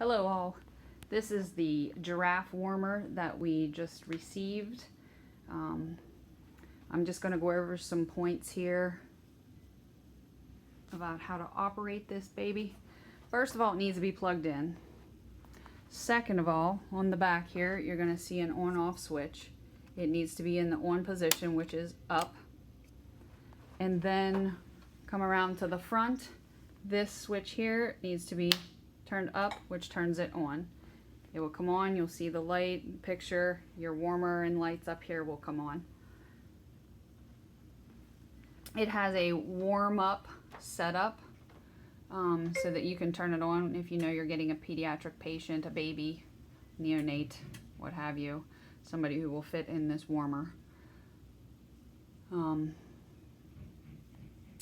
Hello all. This is the Giraffe warmer that we just received. I'm just going to go over some points here about how to operate this baby. First of all, it needs to be plugged in. Second of all, on the back here, you're going to see an on-off switch. It needs to be in the on position, which is up. And then come around to the front. This switch here needs to be turned up, which turns it on. It will come on, you'll see the light picture, your warmer and lights up here will come on. It has a warm-up setup so that you can turn it on if you know you're getting a pediatric patient, a baby, neonate, what have you, somebody who will fit in this warmer.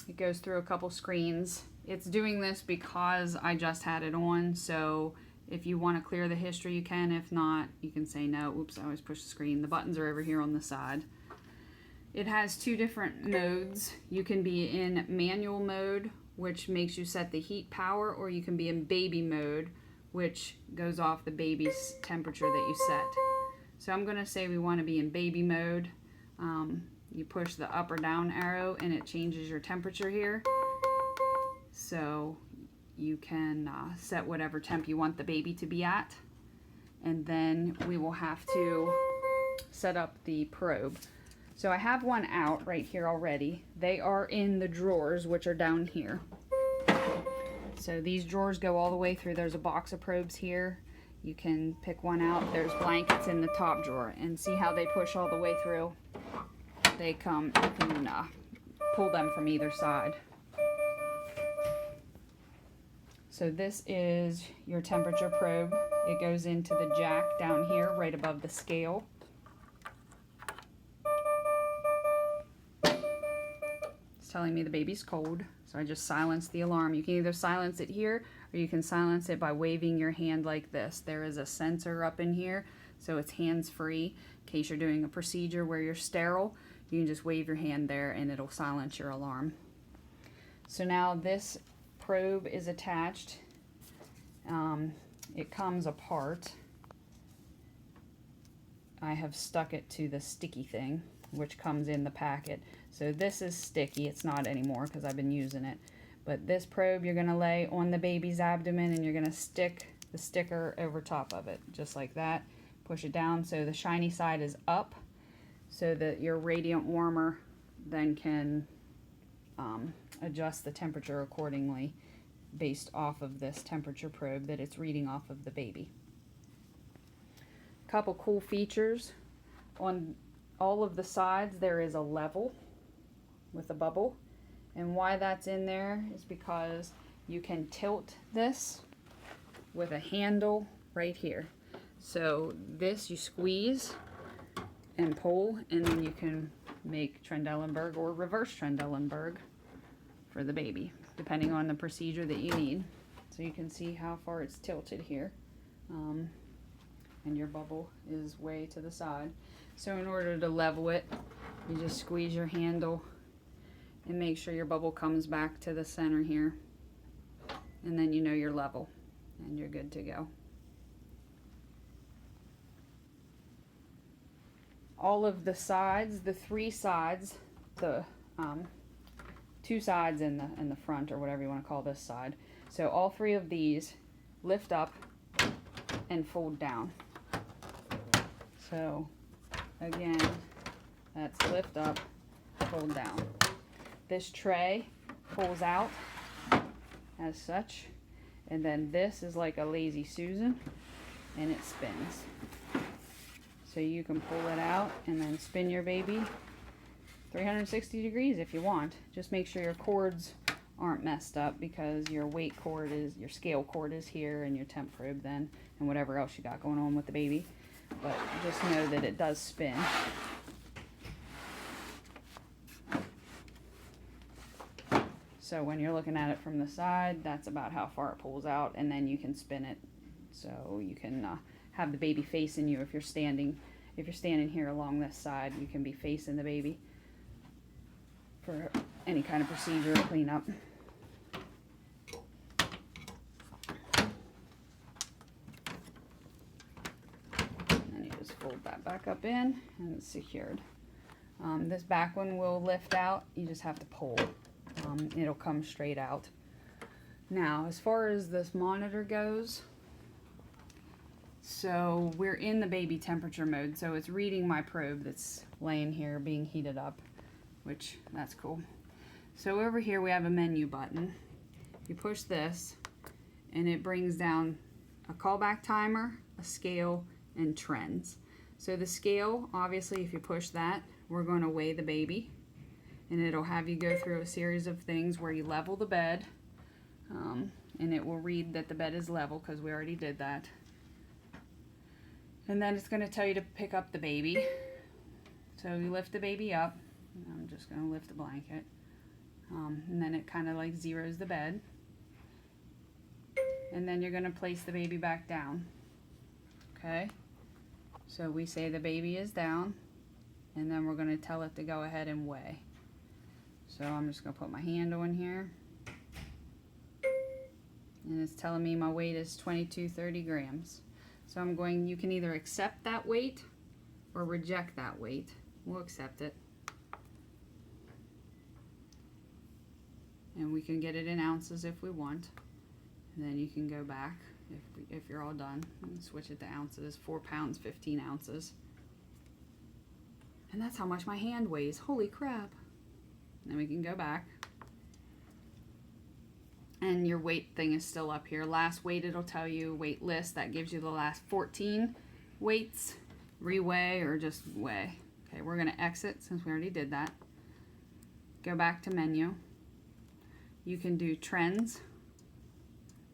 It goes through a couple screens. It's doing this because I just had it on, so if you want to clear the history you can. If not, you can say no. Oops, I always push the screen. The buttons are over here on the side. It has two different modes. You can be in manual mode, which makes you set the heat power, or you can be in baby mode, which goes off the baby's temperature that you set. So I'm going to say we want to be in baby mode. You push the up or down arrow and it changes your temperature here. So you can set whatever temp you want the baby to be at. And then we will have to set up the probe. So I have one out right here already. They are in the drawers, which are down here. So these drawers go all the way through. There's a box of probes here. You can pick one out. There's blankets in the top drawer. And see how they push all the way through? They come, you can pull them from either side. So this is your temperature probe. It goes into the jack down here right above the scale. It's telling me the baby's cold, so I just silenced the alarm. You can either silence it here or you can silence it by waving your hand like this. There is a sensor up in here, so it's hands-free. In case you're doing a procedure where you're sterile, you can just wave your hand there and it'll silence your alarm. So now this probe is attached. It comes apart. I have stuck it to the sticky thing, which comes in the packet. So this is sticky. It's not anymore because I've been using it. But this probe you're going to lay on the baby's abdomen and you're going to stick the sticker over top of it, just like that. Push it down so the shiny side is up, so that your radiant warmer then can adjust the temperature accordingly based off of this temperature probe that it's reading off of the baby. Couple cool features. On all of the sides there is a level with a bubble, and why that's in there is because you can tilt this with a handle right here. So this you squeeze and pull, and then you can make Trendelenburg or reverse Trendelenburg for the baby, depending on the procedure that you need. So you can see how far it's tilted here. And your bubble is way to the side. So in order to level it, you just squeeze your handle and make sure your bubble comes back to the center here. And then you know you're level and you're good to go. All of the sides, the three sides, the two sides in the front, or whatever you want to call this side. So all three of these lift up and fold down. So again, that's lift up, fold down. This tray pulls out as such, and then this is like a lazy Susan, and it spins. So you can pull it out and then spin your baby 360 degrees if you want. Just make sure your cords aren't messed up, because your weight cord is, your scale cord is here, and your temp probe then, and whatever else you got going on with the baby. But just know that it does spin. So when you're looking at it from the side, that's about how far it pulls out, and then you can spin it. So you can have the baby facing you if you're standing. If you're standing here along this side, you can be facing the baby for any kind of procedure or cleanup. put that back up in, and it's secured. This back one will lift out. You just have to pull. It'll come straight out. Now, as far as this monitor goes, so we're in the baby temperature mode, so it's reading my probe that's laying here being heated up, which that's cool. So over here we have a menu button. You push this and it brings down a callback timer, a scale, and trends. So the scale, obviously if you push that, we're going to weigh the baby, and it'll have you go through a series of things where you level the bed, and it will read that the bed is level because we already did that. And then it's going to tell you to pick up the baby. So you lift the baby up. I'm just going to lift the blanket. And then it kind of like zeroes the bed. And then you're going to place the baby back down. Okay? So we say the baby is down, and then we're going to tell it to go ahead and weigh. So I'm just going to put my hand on here. And it's telling me my weight is 2230 grams. So I'm going, you can either accept that weight or reject that weight. We'll accept it. And we can get it in ounces if we want. And then you can go back if you're all done and switch it to ounces. 4 pounds, 15 ounces. And that's how much my hand weighs. Holy crap. Then we can go back. And your weight thing is still up here. Last weight, it'll tell you weight list. That gives you the last 14 weights. Reweigh or just weigh. Okay, we're going to exit since we already did that. Go back to menu. You can do trends.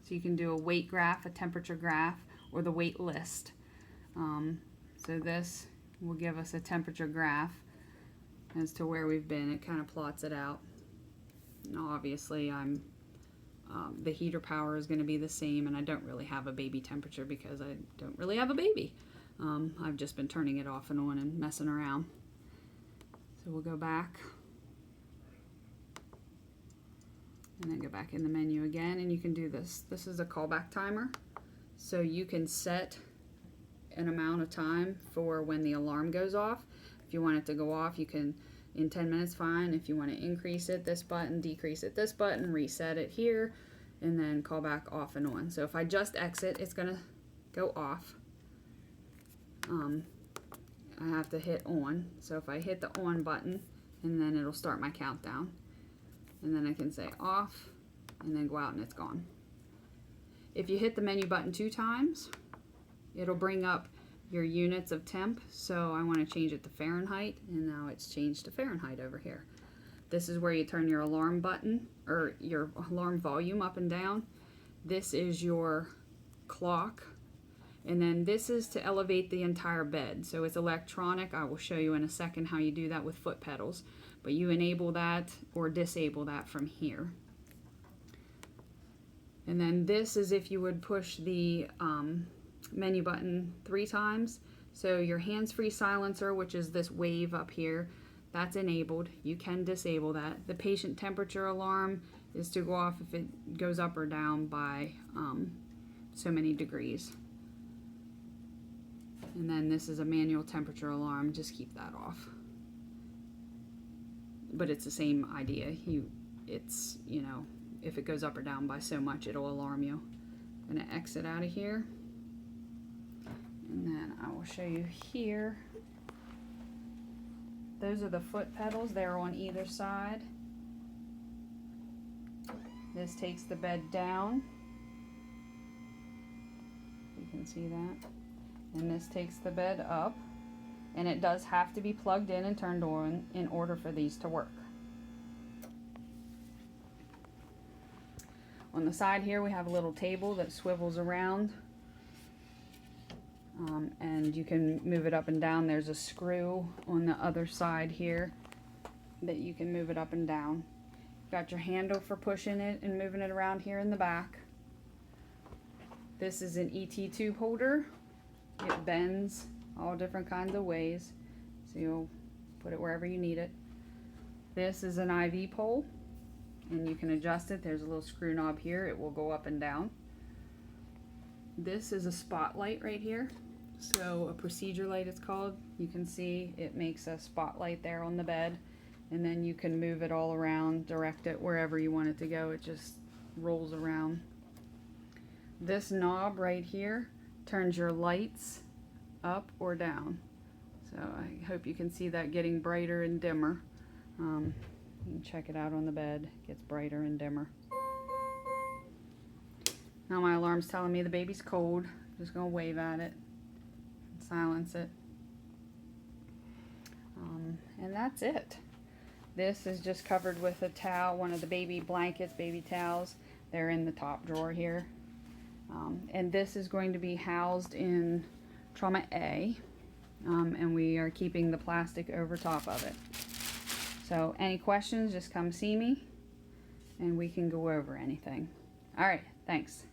So you can do a weight graph, a temperature graph, or the weight list. So this will give us a temperature graph as to where we've been. It kind of plots it out. Now obviously the heater power is going to be the same, and I don't really have a baby temperature because I don't really have a baby. I've just been turning it off and on and messing around. So we'll go back. And then go back in the menu again, and you can do this. This is a callback timer. So you can set an amount of time for when the alarm goes off. If you want it to go off, you can, in 10 minutes, fine. If you want to increase it, this button, decrease it, this button, reset it here, and then call back off and on. So if I just exit, it's going to go off. I have to hit on. So if I hit the on button, and then it'll start my countdown. And then I can say off, and then go out and it's gone. If you hit the menu button 2 times, it'll bring up your units of temp. So I want to change it to Fahrenheit, and now it's changed to Fahrenheit over here. This is where you turn your alarm button, or your alarm volume up and down. This is your clock. And then this is to elevate the entire bed. So it's electronic. I will show you in a second how you do that with foot pedals. But you enable that or disable that from here. And then this is if you would push the menu button 3 times. So your hands-free silencer, which is this wave up here, that's enabled. You can disable that. The patient temperature alarm is to go off if it goes up or down by so many degrees. And then this is a manual temperature alarm. Just keep that off. But it's the same idea. It's, you know, if it goes up or down by so much, it'll alarm you. I'm going to exit out of here. And then I will show you here. Those are the foot pedals. They're on either side. This takes the bed down. You can see that. And this takes the bed up. And it does have to be plugged in and turned on in order for these to work. On the side here we have a little table that swivels around. And you can move it up and down. There's a screw on the other side here that you can move it up and down. You've got your handle for pushing it and moving it around here in the back. This is an ET tube holder. It bends all different kinds of ways, so you'll put it wherever you need it. This is an IV pole, and you can adjust it. There's a little screw knob here. It will go up and down. This is a spotlight right here. So a procedure light it's called. You can see it makes a spotlight there on the bed, and then you can move it all around, direct it wherever you want it to go. It just rolls around. This knob right here turns your lights up or down. So I hope you can see that getting brighter and dimmer. You can check it out on the bed. It gets brighter and dimmer. Now my alarm's telling me the baby's cold. I'm just going to wave at it and silence it. And that's it. This is just covered with a towel, one of the baby blankets, baby towels. They're in the top drawer here. And this is going to be housed in trauma A. And we are keeping the plastic over top of it. So any questions, just come see me and we can go over anything. All right, thanks.